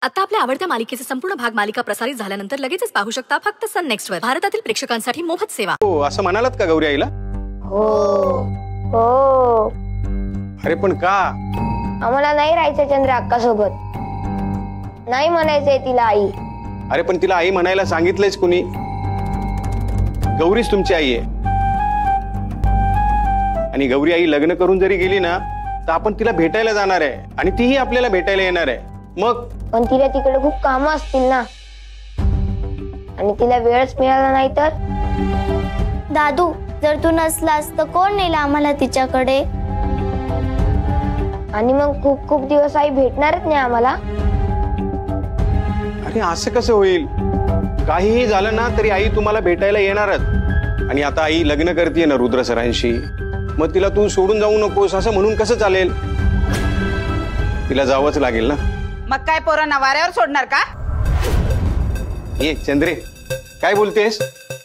आता आपल्या आवडत्या मालिकेचे संपूर्ण भाग मालिका प्रसारित झाल्यानंतर लगेचच पाहू शकता फक्त सन नेक्स्ट वर। भारतातील प्रेक्षकांसाठी मोफत सेवा। हो असं म्हणालात का गौरी आईला? हो हो। अरे पण का? आम्हाला नाही राहायचं चंद्र अक्का सोबत, नाही म्हणायचंय तिला आई। अरे पण तिला आई म्हणायला सांगितलंयच कुणी? गौरीच तुमची आई आहे आणि गौरी आई लग्न करून जरी गेली ना तर आपण तिला भेटायला जाणार आहे आणि तीही आपल्याला भेटायला येणार आहे। मग पण तिला तिकडे खूप कामं असतील ना आणि तिला वेळच मिळाला नाही तर? दादू जर तू नसलास तर कोण नेला आम्हाला तिच्याकडे? आणि मग खूप खूप दिवस आई भेटणारच नाही आम्हाला। अरे असं कसं होईल? काहीही झालं ना तरी आई तुम्हाला भेटायला येणारच। आणि आता आई लग्न करते ना रुद्र सरांशी, मग तिला तू सोडून जाऊ नकोस असं म्हणून कसं चालेल? तिला जावंच लागेल ना। मग काय पोरांना वाऱ्यावर सोडणार का? ये चंद्रे काय बोलतेस?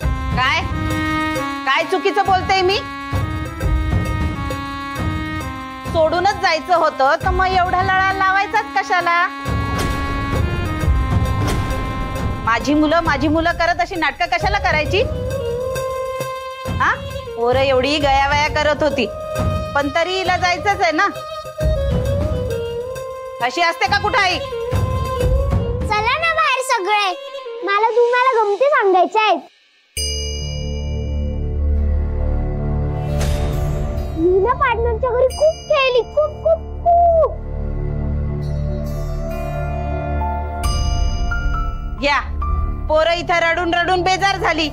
काय काय चुकीचं बोलतेय मी? सोडूनच जायचं होतं तर मग एवढा लळा लावायचाच कशाला? माझी मुलं करत अशी नाटकं कशाला करायची? हा पोरं एवढी गयावया करत होती पण तरी हिला जायचंच आहे ना। अशी असते का कुठं आई? चला ना बाहेर सगळे, मला तुम्हाला गमती सांगायच्या आहेत। मीना पार्टनरच्या घरी खूप खेळली, खूप खूप खूप। या पोरं इथं रडून रडून बेजार झाली।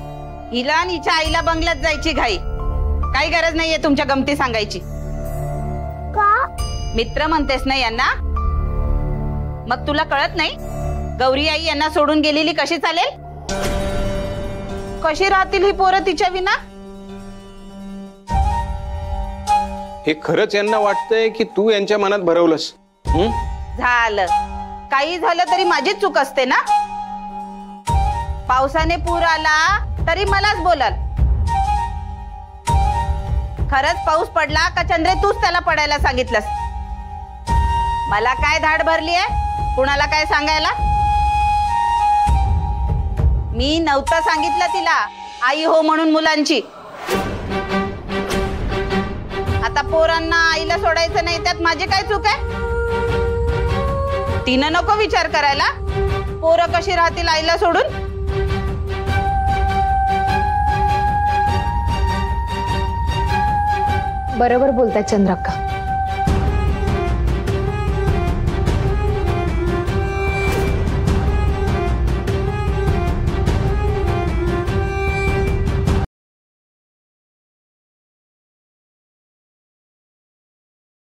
हिला आणि हिच्या आईला बंगल्यात जायची घाई। काही गरज नाहीये तुमच्या गमती सांगायची। का? मित्र म्हणतेस ना यांना? मग तुला कळत नाही गौरी आई यांना सोडून गेलेली कशी चालेल? कशी राहतील ही पोरं तिच्या विना? हे खरंच यांना वाटतंय की तू यांच्या मनात भरवलंस? झालं काही झालं तरी माझीच चूक असते ना। पावसाने पूर आला तरी मलाच बोलाल। खरंच पाऊस पडला का चंद्रे तूच त्याला पडायला सांगितलंस? मला काय धाड भरली आहे कुणाला काय सांगायला? मी नव्हतं सांगितलं तिला आई हो म्हणून मुलांची। आता पोरांना आईला सोडायचं नाही त्यात माझी काय चूक आहे? तिनं नको विचार करायला पोरं कशी राहतील आईला सोडून? बरोबर बोलताय चंद्रक्का।